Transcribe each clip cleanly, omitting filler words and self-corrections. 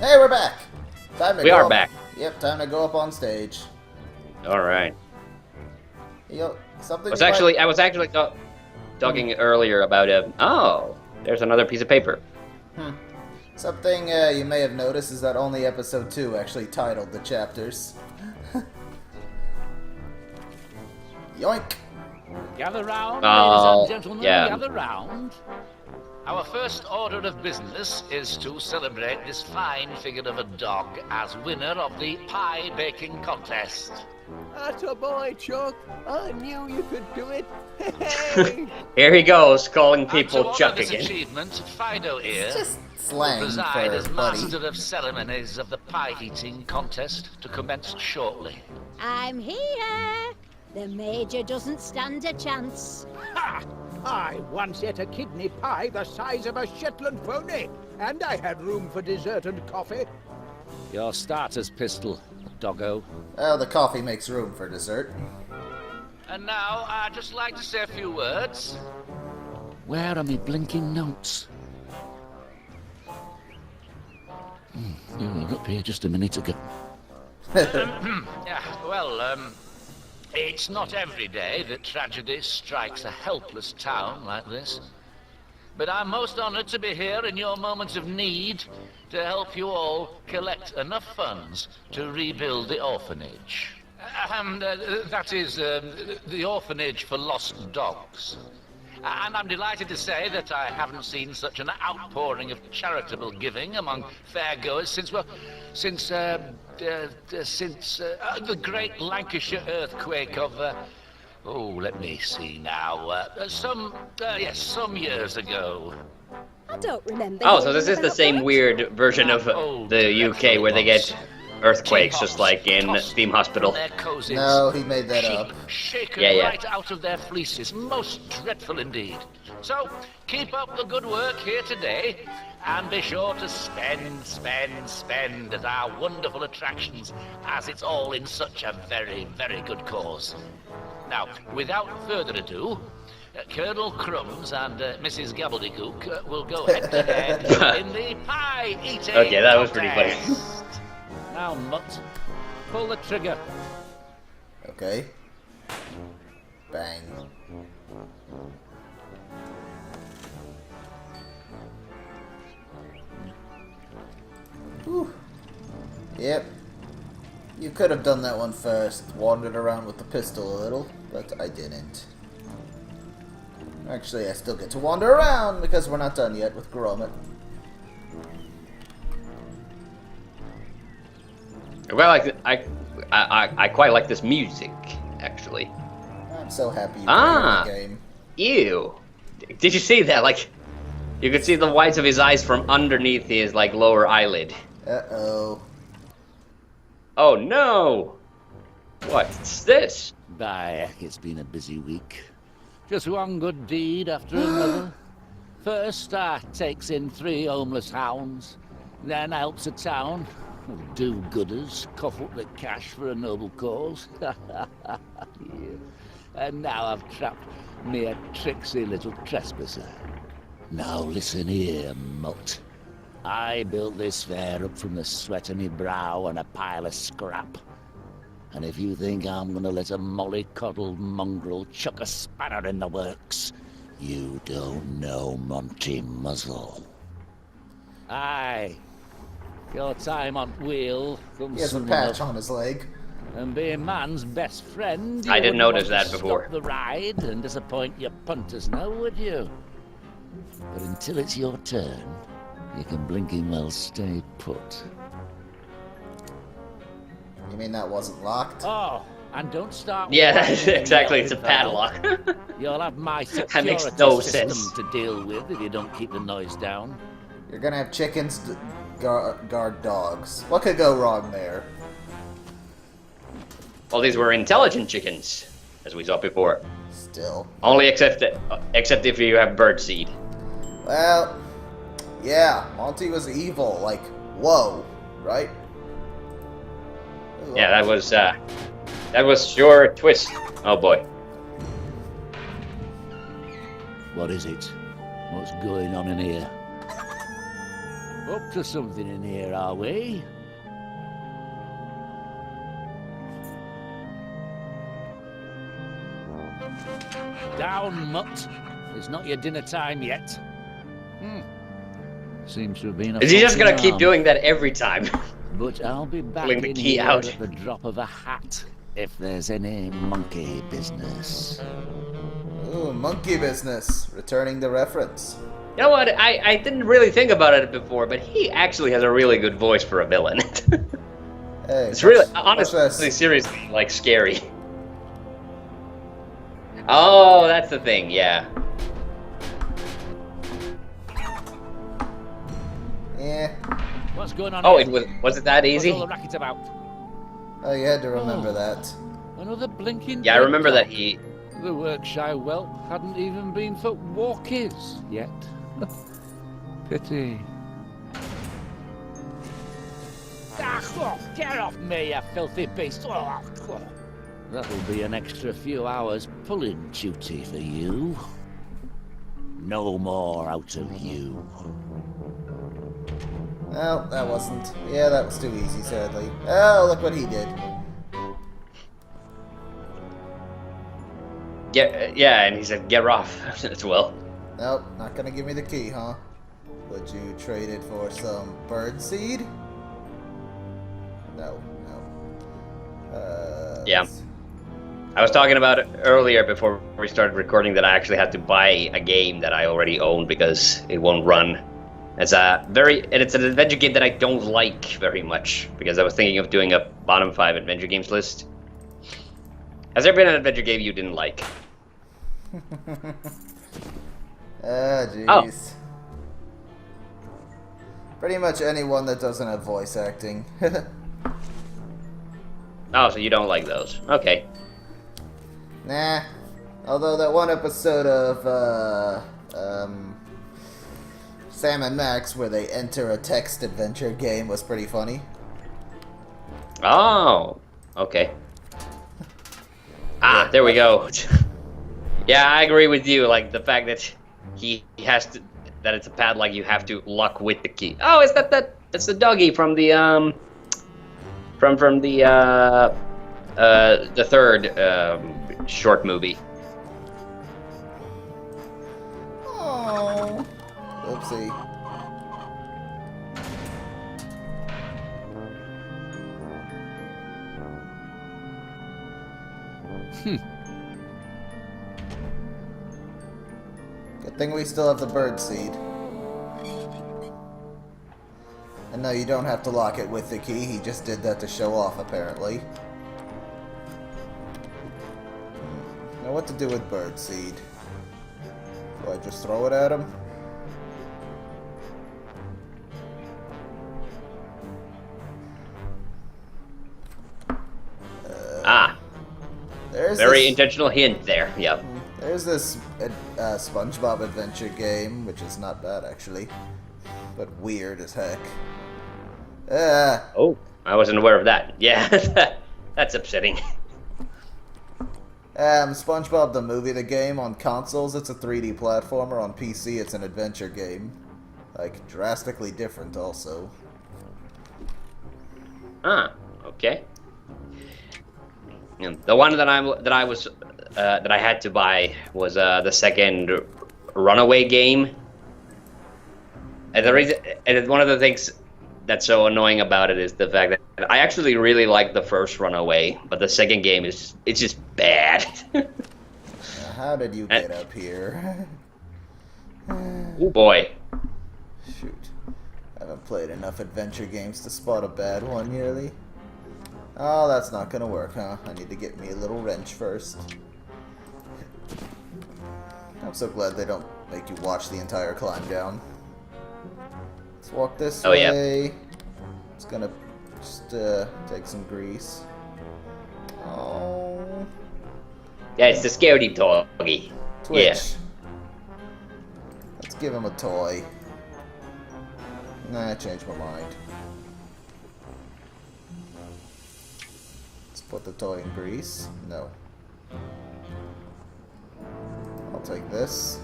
Hey, we're back. We are back. Yep, time to go up on stage. All right. Something. I was actually talking earlier about oh, there's another piece of paper. Something you may have noticed is that only episode 2 actually titled the chapters. Yoink! Gather round, ladies and gentlemen, yeah. gather round. Our first order of business is to celebrate this fine figure of a dog as winner of the pie baking contest. Atta boy, Chuck. I knew you could do it. Hey! Here he goes, calling And people to Chuck honor this again. achievement, Fido here It's just will slang preside for as buddy. master of ceremonies of the pie eating contest to commence shortly. I'm here. The Major doesn't stand a chance. Ha! I once ate a kidney pie the size of a Shetland pony, and I had room for dessert and coffee. Your starter's pistol, doggo. Oh, the coffee makes room for dessert. And now, I'd just like to say a few words. Where are me blinking notes? You were up here just a minute ago. It's not every day that tragedy strikes a helpless town like this. But I'm most honored to be here in your moments of need to help you all collect enough funds to rebuild the orphanage. That is, the orphanage for lost dogs. And I'm delighted to say that I haven't seen such an outpouring of charitable giving among fairgoers since the great Lancashire earthquake of, let me see now, some years ago. I don't remember. Oh, so this hearing is the about same that. weird version of the UK where they get earthquakes, just like in Tossed Theme from Hospital. their cozies. No, he made that up. Shaken Yeah. right out of their fleeces. Most dreadful indeed. So, keep up the good work here today, and be sure to spend at our wonderful attractions, as it's all in such a very, very good cause. Now, without further ado, Colonel Crumbs and Mrs. Gobbledygook will go head-to-head in the pie-eating Okay, that was pretty funny. contest. Now, Mutt, pull the trigger. Okay. Bang. Whew. Yep. You could have done that one first. Wandered around with the pistol a little, but I didn't. Actually, I still get to wander around because we're not done yet with Gromit. Well, I quite like this music, actually. I'm so happy you played the game. Ew. Did you see that? Like, you could see the whites of his eyes from underneath his, like, lower eyelid. Uh-oh. Oh, no! What's this? Bye, it's been a busy week. Just one good deed after another. First, I takes in 3 homeless hounds. Then I helps a town of do-gooders cough up the cash for a noble cause. Yeah. And now I've trapped me a tricksy little trespasser. Now listen here, mutt. I built this fair up from the sweat of me brow and a pile of scrap. And if you think I'm gonna let a mollycoddled mongrel chuck a spanner in the works, you don't know Monty Muzzle. Aye. Your time on wheel comes He has a soon patch enough. on his leg. And being man's best friend, I didn't notice want to that before. Stop the ride and disappoint your punters now, would you? But until it's your turn, you can blinking well stay put. You mean that wasn't locked? Oh, and don't start. Yeah, whining exactly. and It's a yelling, padlock. You'll have my That security makes no system sense. to deal with if you don't keep the noise down. You're gonna have chickens to guard dogs. What could go wrong there? Well, these were intelligent chickens, as we saw before. Still. Only except if you have birdseed. Well, yeah, Monty was evil. Like, whoa, right? Ooh, Yeah, that was sure a twist. Oh boy. What is it? What's going on in here? Up to something in here, are we? Down, mutt. It's not your dinner time yet. Seems to have been a Is he just faulty gonna keep arm. doing that every time? But I'll be back Pulling the in key here out. at the drop of a hat if there's any monkey business. Ooh, monkey business. Returning the reference. You know what? I didn't really think about it before, but he actually has a really good voice for a villain. Hey, It's really, watch honestly, this. seriously, like, scary. Oh, that's the thing, yeah. Yeah. What's going on Oh, here? was it that What's easy? all the racket about? Oh, you had to remember Oh. that. Another blinking Yeah, I dead remember that dog. he... The Workshire whelp hadn't even been for walkies yet. Pity. Get off me, you filthy beast! That'll be an extra few hours pulling duty for you. No more out of you. Well, that wasn't. Yeah, that was too easy, sadly. Oh, look what he did. Yeah, and he said, get off as well. Nope, not gonna give me the key, huh? Would you trade it for some bird seed? No, no. Yeah. I was talking about it earlier before we started recording that I actually had to buy a game that I already own because it won't run. It's an adventure game that I don't like very much because I was thinking of doing a bottom 5 adventure games list. Has there been an adventure game you didn't like? Ah, Oh. jeez. Pretty much anyone that doesn't have voice acting. Oh, so you don't like those. Okay. Nah. Although that one episode of, Sam and Max where they enter a text adventure game was pretty funny. Oh, okay. Ah, there we go. Yeah, I agree with you. Like the fact that he has to, that it's a padlock, you have to lock with the key. Oh, is that's the doggy from the the third short movie. Oh. Oopsie. Good thing we still have the bird seed. And no, you don't have to lock it with the key. He just did that to show off, apparently. Now what to do with bird seed? Do I just throw it at him? There's Very this, intentional hint there. Yep. There's this SpongeBob adventure game, which is not bad actually, but weird as heck. Oh, I wasn't aware of that. Yeah, that's upsetting. SpongeBob the movie, the game on consoles, it's a 3D platformer. On PC, it's an adventure game, like drastically different also. Ah, okay. The one that I had to buy was the second Runaway game, and the reason, and one of the things that's so annoying about it is the fact that I actually really like the first Runaway, but the second game is just bad. Now, how did you get up here? Oh boy. Shoot, I haven't played enough adventure games to spot a bad one nearly. Oh, that's not gonna work, huh? I need to get me a little wrench first. I'm so glad they don't make you watch the entire climb down. Let's walk this way. Yeah. It's gonna just take some grease. Oh. Yeah, it's the scaredy doggy. Twitch. Yeah. Let's give him a toy. Nah, I changed my mind. Put the toy in grease? No. I'll take this.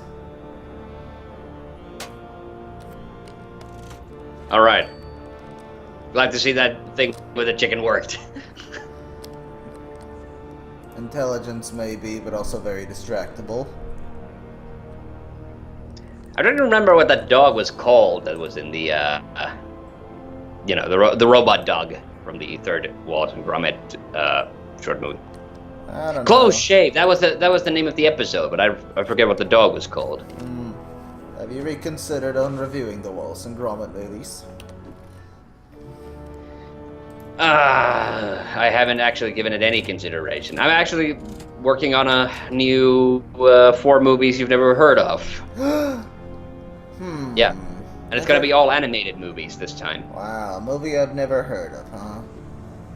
All right. Glad to see that thing with the chicken worked. Intelligence maybe, but also very distractible. I don't remember what that dog was called that was in the, the robot dog from the third Wallace and Gromit short movie. I don't Close know. Shave. That was the name of the episode, but I forget what the dog was called. Have you reconsidered on reviewing the Wallace and Gromit movies? I haven't actually given it any consideration. I'm actually working on a new 4 movies you've never heard of. Yeah, and it's gonna be all animated movies this time. Wow, a movie I've never heard of, huh?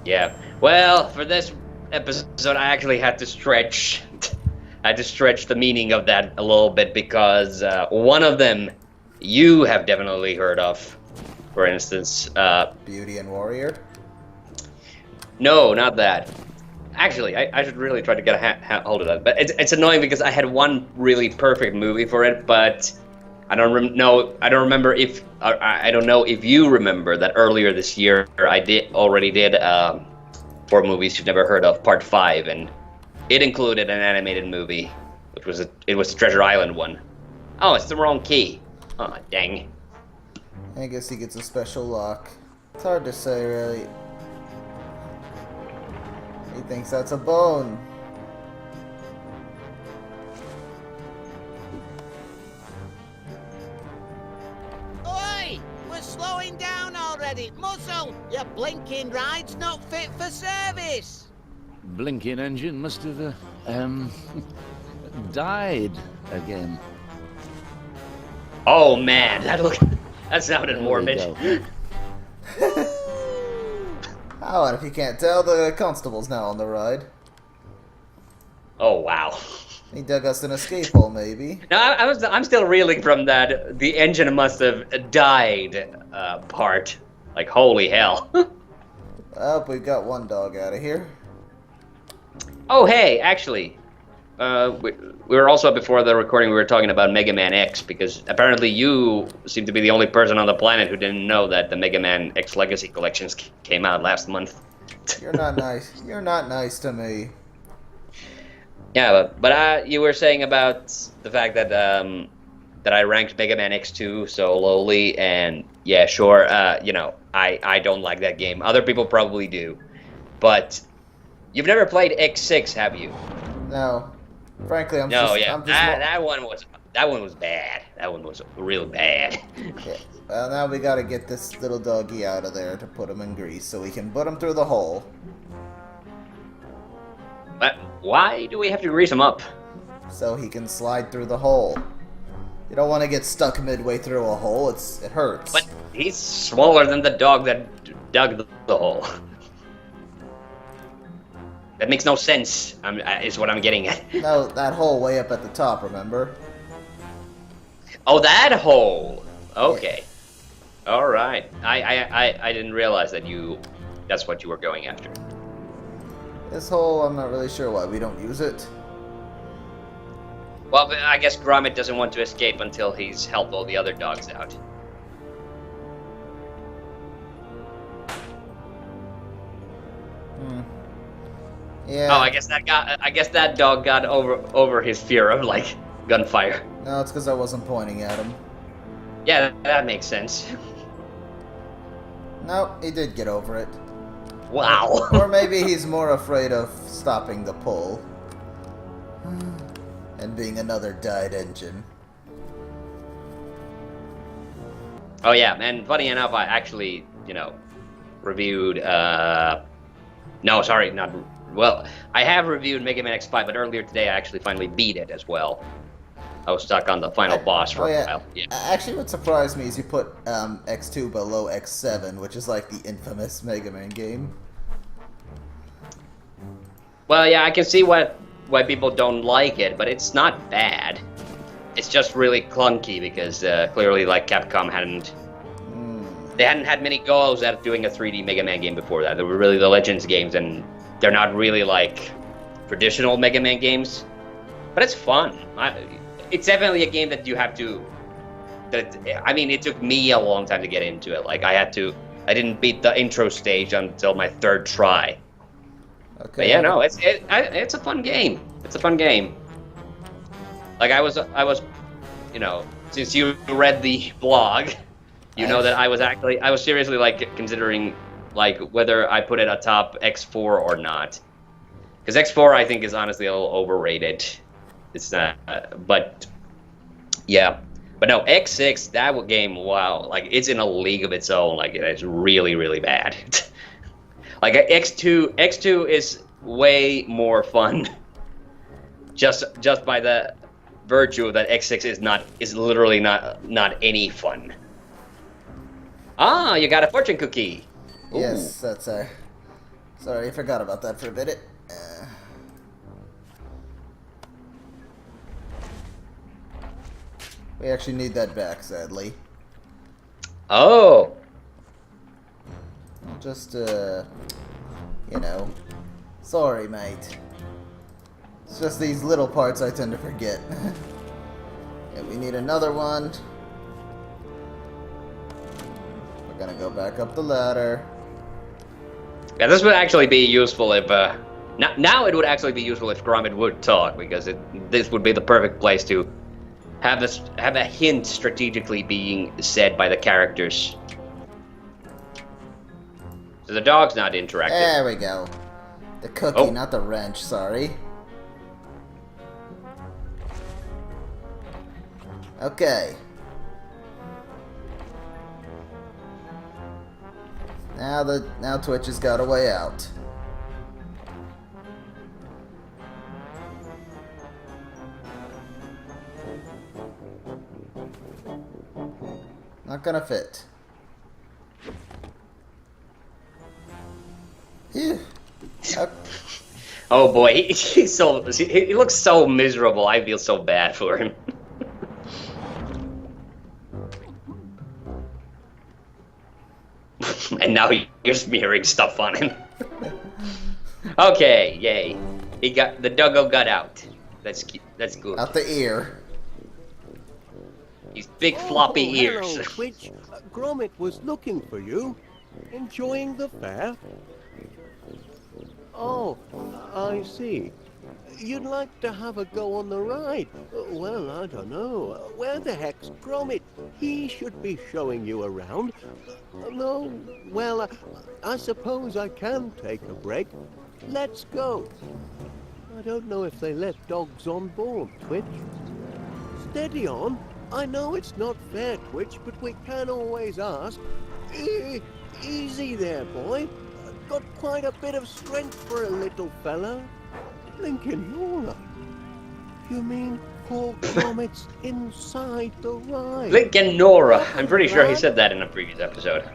Yeah. Well, for this episode, I actually had to stretch. I had to stretch the meaning of that a little bit because one of them you have definitely heard of. For instance, Beauty and Warrior? no, not that. Actually, I should really try to get a hold of that. But it's annoying because I had one really perfect movie for it, but I don't know. I don't remember if I don't know if you remember that earlier this year I already did 4 movies you've never heard of, part 5, and it included an animated movie, which was it was the Treasure Island one. Oh, it's the wrong key. Oh, dang. I guess he gets a special lock. It's hard to say, really. He thinks that's a bone. Oi! We're slowing down already. Muzzle! Your blinking ride's not fit for service. Blinking engine must have, died again. Oh man, that sounded There we morbid. go. Oh, and if you can't tell, the constable's now on the ride. Oh wow. He dug us an escape hole, maybe. No, I'm still reeling from that. The engine must have died part. Like holy hell. Well, we got one dog out of here. Oh hey, actually, we were also before the recording we were talking about Mega Man X because apparently you seem to be the only person on the planet who didn't know that the Mega Man X Legacy collections came out last month. You're not nice. You're not nice to me. Yeah, but you were saying about the fact that that I ranked Mega Man X2 so lowly, and yeah, sure, I don't like that game. Other people probably do, but you've never played X6, have you? No. Frankly, I'm No, just... yeah, I'm just that one was bad. That one was real bad. Yeah. Well, now we gotta get this little doggy out of there to put him in grease so we can put him through the hole. But why do we have to grease him up? So he can slide through the hole. You don't want to get stuck midway through a hole. It hurts. But he's smaller than the dog that dug the hole. That makes no sense, is what I'm getting at. No, that hole way up at the top, remember? Oh, that hole! Okay. Alright. I didn't realize that that's what you were going after. This hole, I'm not really sure why we don't use it. Well, but I guess Gromit doesn't want to escape until he's helped all the other dogs out. Yeah. Oh, I guess that dog got over his fear of like gunfire. No, it's because I wasn't pointing at him. Yeah, that makes sense. No, he did get over it. Wow. Or maybe he's more afraid of stopping the pull. And being another died engine. Oh yeah, and funny enough, I actually, reviewed, no, sorry, not, well, I have reviewed Mega Man X5, but earlier today I actually finally beat it as well. I was stuck on the final boss for a while. Yeah. Actually, what surprised me is you put X2 below X7, which is like the infamous Mega Man game. Well, yeah, I can see why people don't like it, but it's not bad. It's just really clunky because clearly, like, Capcom they hadn't had many goals at doing a 3D Mega Man game before that. They were really the Legends games, and they're not really like traditional Mega Man games. But it's fun. It's definitely a game that you have to I mean, it took me a long time to get into it. Like, I didn't beat the intro stage until my 3rd try. Okay. But yeah, no, it's a fun game. It's a fun game. Like, I was, you know, since you read the blog, you know that I was seriously, like, considering, like, whether I put it atop X4 or not. Because X4, I think, is honestly a little overrated. It's not, but, yeah. But no, X6, that game, wow, like, it's in a league of its own. Like, it's really, really bad. Like, X2 is way more fun. Just by the virtue that X6 is literally not any fun. Ah, you got a fortune cookie. Ooh. Yes, that's sorry, I forgot about that for a minute. We actually need that back, sadly. Oh. Just, you know, sorry, mate. It's just these little parts I tend to forget. And we need another one. We're gonna go back up the ladder. Yeah, this would actually be useful if, now it would actually be useful if Gromit would talk, because this would be the perfect place to have a hint strategically being said by the characters. So the dog's not interactive. There we go. The cookie, Oh. not the wrench, sorry. Okay. Now Twitch has got a way out. Not gonna fit. Phew. Oh boy, he looks so miserable. I feel so bad for him. And now you're smearing stuff on him. Okay, yay. The doggo got out. That's good. Out the ear. His big floppy ears. Hello, Twitch. Gromit was looking for you. Enjoying the fair? Oh, I see. You'd like to have a go on the ride? Well, I don't know. Where the heck's Gromit? He should be showing you around. No, well, I suppose I can take a break. Let's go. I don't know if they let dogs on board, Twitch. Steady on. I know it's not fair, Twitch, but we can always ask. Easy there, boy. Got quite a bit of strength for a little fella. Lincoln, you're You mean poor Gromit's inside the ride? Lincoln Nora. I'm pretty sure he said that in a previous episode.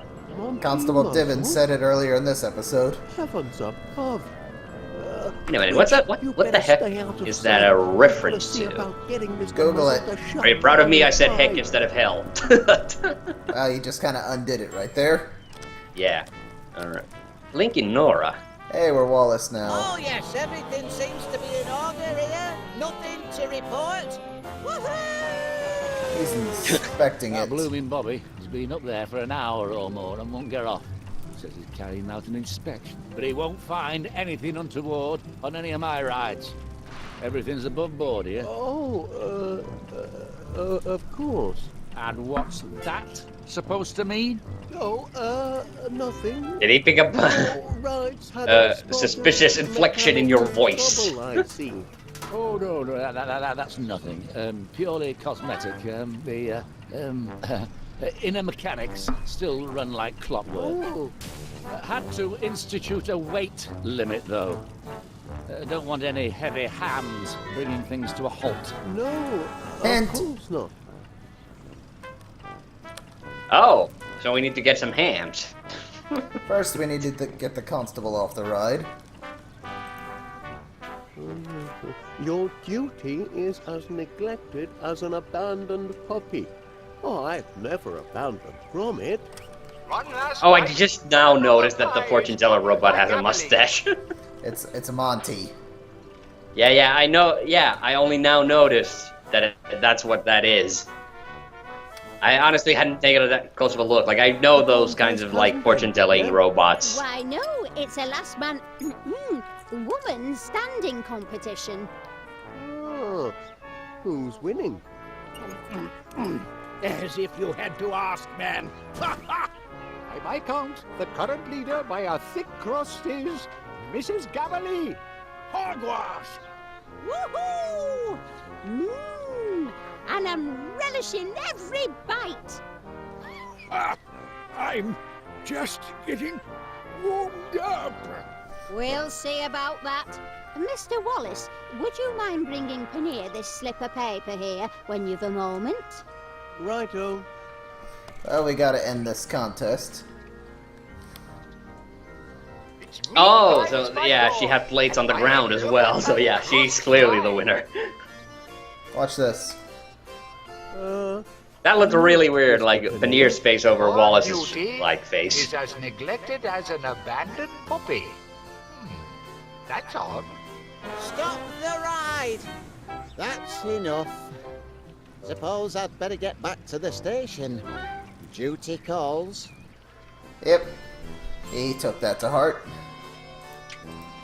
Constable Divin said it earlier in this epispisode. Heavens above. Wait a minute, what's that? What the heck is that a reference to? Google it. Are you proud of me? I said heck instead of hell. You just kind of undid it right there. Yeah. Alright. Lincoln Nora. Hey, we're Wallace now. Oh yes, everything seems to be in order here. Nothing to report. Woohoo! He's inspecting That it. blooming Bobby has been up there for an hour or more and won't get off. Says he's carrying out an inspection, but he won't find anything untoward on any of my rides. Everything's above board here. Oh, of course. And what's that supposed to mean? Oh, nothing. Did he pick up Rides had a spot suspicious of inflection in your voice? trouble, I see. Oh, no, that's nothing. Purely cosmetic. The inner mechanics still run like clockwork. Oh, Had to institute a weight limit, though. Don't want any heavy hands bringing things to a halt. no, And- of course not. Oh, so we need to get some hams. First, we need to get the constable off the ride. Your duty is as neglected as an abandoned puppy. Oh, I've never abandoned Gromit. Oh, I just now noticed that the fortune teller robot has a mustache. It's Monty. Yeah, I know. Yeah, I only now noticed that that's what that is. I honestly hadn't taken that close of a look. Like, I know those kinds of, like, fortune-telling robots. Why, no, it's a last man woman standing competition. Oh, who's winning? As if you had to ask, man. By my count, the current leader by a thick crust is Mrs. Gabberly. Hogwash! Woohoo! And I'm relishing every bite. I'm just getting warmed up. We'll see about that. Mr. Wallace, would you mind bringing Paneer this slip of paper here when you've a moment? Righto. Well, we gotta end this contest. Oh, so yeah, she had plates on the ground as well. So yeah, she's clearly the winner. Watch this. That looked really weird, like Paneer's face over Wallace's like face. Is as neglected as an abandoned puppy. That's odd. Stop the ride! That's enough. Suppose I'd better get back to the station. Duty calls. Yep. He took that to heart.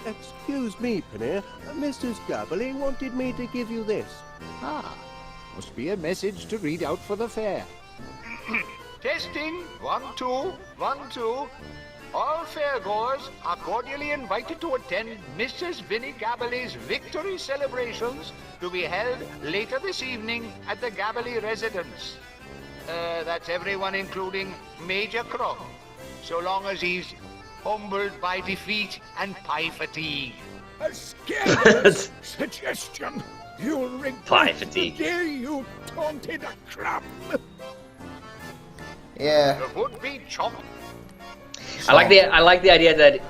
Excuse me, Paneer. Mrs. Gabberly wanted me to give you this. Must be a message to read out for the fair. Testing. 1, 2, 1, 2. All fairgoers are cordially invited to attend Mrs. Vinnie Gabberly's victory celebrations to be held later this evening at the Gabberly residence. That's everyone including Major Croc, so long as he's humbled by defeat and pie fatigue. A scandalous suggestion. You'll Pie regret the fatigue. day you taunted a crumb. Yeah. The would-be chop. I like the idea that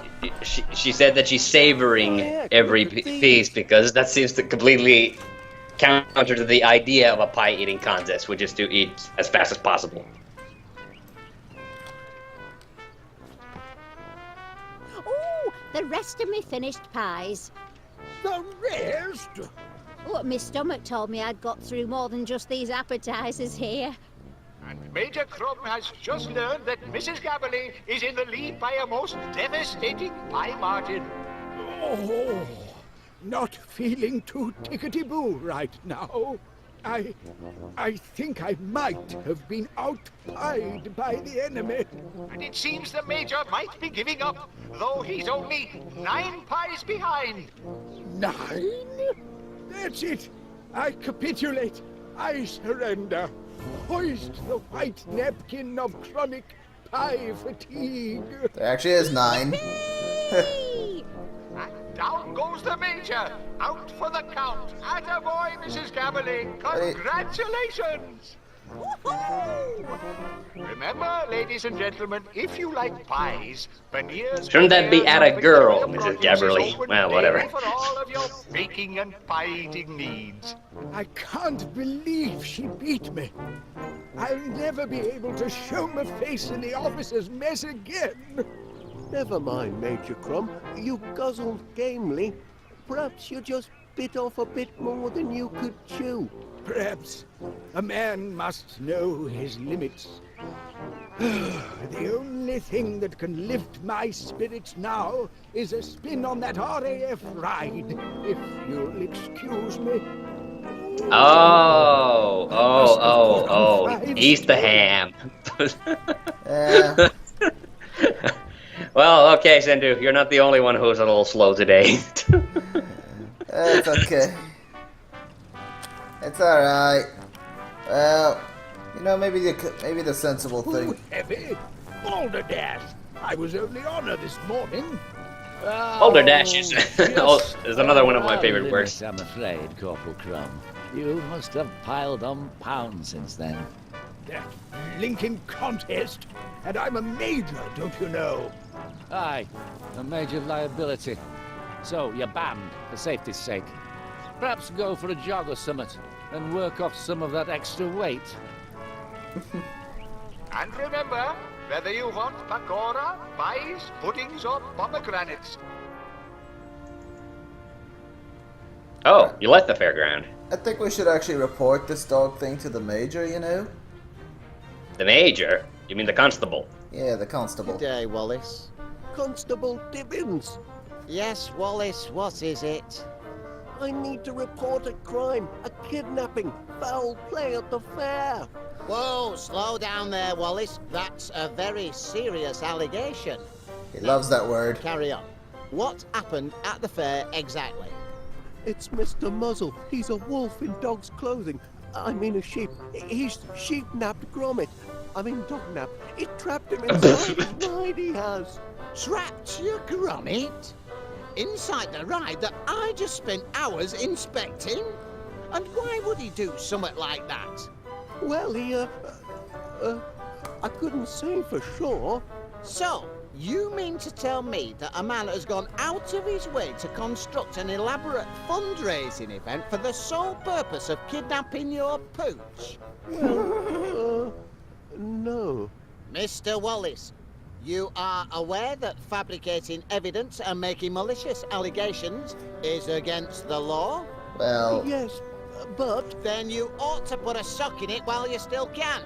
she said that she's savoring every piece, because that seems to completely counter to the idea of a pie eating contest, which is to eat as fast as possible. Oh, the rest of me finished pies. The rest? Oh, my stomach told me I'd got through more than just these appetizers here. And Major Crumb has just learned that Mrs. Gabberly is in the lead by a most devastating pie margin. Oh, not feeling too tickety-boo right now. I think I might have been outpied by the enemy. And it seems the Major might be giving up, though he's only 9 pies behind. 9? That's it. I capitulate. I surrender. Hoist the white napkin of chronic pie fatigue. There actually is 9. Hey! And down goes the Major, out for the count. Attaboy, Mrs. Gabberly. Congratulations! Woohoo! Remember, ladies and gentlemen, if you like pies, Paneer's... Shouldn't that be at a girl, Mrs. Gabberly? Well, whatever. For all of your baking and pie-eating needs. I can't believe she beat me. I'll never be able to show my face in the officer's mess again. Never mind, Major Crumb. You guzzled gamely. Perhaps you just bit off a bit more than you could chew. Perhaps a man must know his limits. The only thing that can lift my spirits now is a spin on that RAF ride, if you'll excuse me. He's the ham. Yeah. Well, okay, Sendu, you're not the only one who's a little slow today. It's okay. It's alright. Well, you know, maybe the sensible thing. Too heavy? Balderdash! I was only on her this morning. Balderdash is is another one of my favorite words. I'm afraid, Corporal Crumb. You must have piled on pounds since then. That Lincoln contest, and I'm a major, don't you know? Aye, a major liability. So you're banned, for safety's sake. Perhaps go for a jog or something, and work off some of that extra weight. And remember, whether you want pakora, pies, puddings, or pomegranates, Oh, you left the fairground. I think we should actually report this dog thing to the major, you know? The major? You mean the constable? Yeah, the constable. Good day, Wallace. Constable Dibbins. Yes, Wallace, what is it? I need to report a crime, a kidnapping, foul play at the fair. Whoa, slow down there, Wallace. That's a very serious allegation. He loves that word. Carry on. What happened at the fair exactly? It's Mr. Muzzle. He's a wolf in dog's clothing. I mean a sheep. He's sheep-napped Gromit. I mean dog-napped. It trapped him inside his ride he has. Trapped your Gromit? Inside the ride that I just spent hours inspecting? And why would he do something like that? Well, I couldn't say for sure. So, you mean to tell me that a man has gone out of his way to construct an elaborate fundraising event for the sole purpose of kidnapping your pooch? Well, no. Mr. Wallace, you are aware that fabricating evidence and making malicious allegations is against the law? Well, Yes, but Then you ought to put a sock in it while you still can.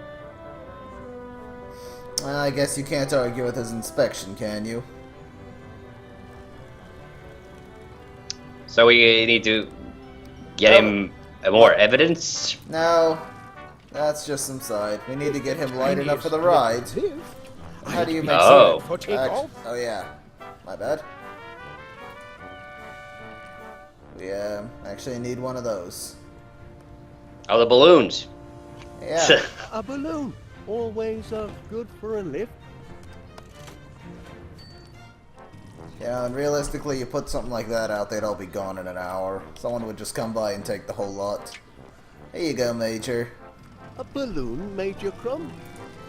I guess you can't argue with his inspection, can you? So we need to get him more evidence? No, that's just some side. We need to get him light enough for the ride. How do you make Oh. For takeoff? Oh yeah, my bad. We actually need one of those. Oh, the balloons. Yeah. a balloon. Always good for a lift. Yeah, and realistically, you put something like that out, they'd all be gone in an hour. Someone would just come by and take the whole lot. Here you go, Major. A balloon, Major Crumb.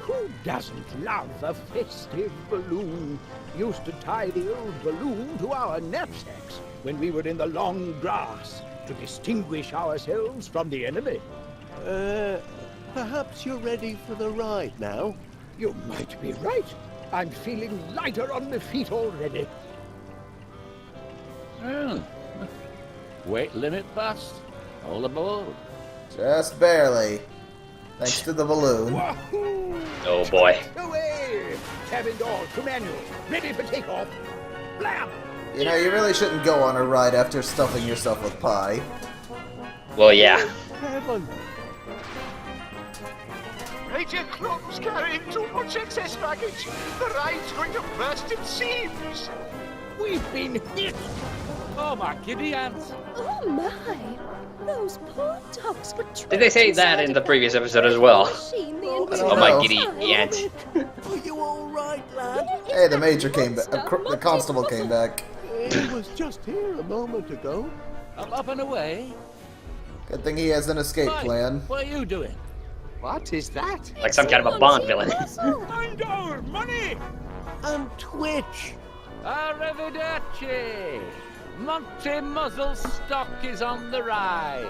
Who doesn't love a festive balloon? Used to tie the old balloon to our knapsacks when we were in the long grass to distinguish ourselves from the enemy. Perhaps you're ready for the ride now. You might be right. I'm feeling lighter on my feet already. Oh. Weight limit passed. All aboard. Just barely. Thanks to the balloon. Wahoo! Oh boy. Away! Cabin door to manual. Ready for takeoff. Blam! You know, you really shouldn't go on a ride after stuffing yourself with pie. Well, yeah. Heaven! Major Crumb's carrying too much excess baggage. The ride's going to burst its seams. We've been hit! Oh, my giddy ants. Oh my! Those poor dogs were trapped Did they say that in the previous episode as well? Oh, my no. giddy ant. Are you all right, lad? Hey, the Major came back. The Constable came back. He was just here a moment ago. I'm up and away. Good thing he has an escape Mike, plan. what are you doing? What is that? Like some kind of a Bond villain. Find our money! And Twitch. Arrivederci! Monty Muzzle stock is on the rise.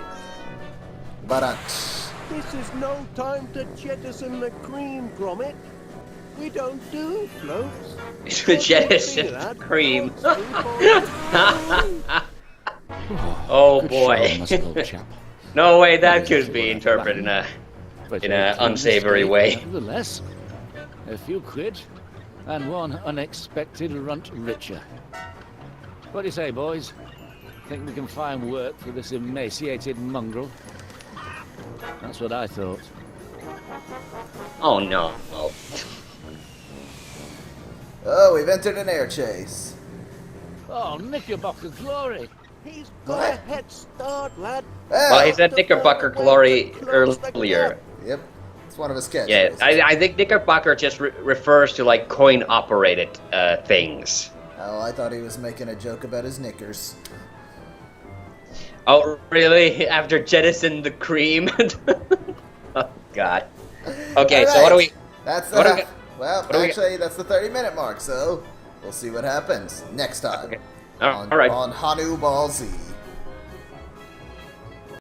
But This is no time to jettison the cream, Gromit. We don't do floats. Jettison cream. Oh Good boy. show, muscle chap. No way that That is could be what I interpreted But in a a clean unsavory escape, way. Nevertheless, a few quid and one unexpected runt richer. What do you say, boys? Think we can find work for this emaciated mongrel? That's what I thought. Oh no. Oh. oh, we've entered an air chase. Oh, Knickerbocker glory! He's got a head start, lad. Well, he said Knickerbocker glory earlier. Yep, it's one of his catchphrases. Yeah, I think Knickerbocker just refers to like coin-operated things. Oh, I thought he was making a joke about his knickers. Oh, really? After jettison the cream? Oh, God. Okay, so what do we... That's what do we the... Well, what do we- actually, that's the 30-minute mark, so we'll see what happens next time Okay. on, All right. on Hanu Ball Z.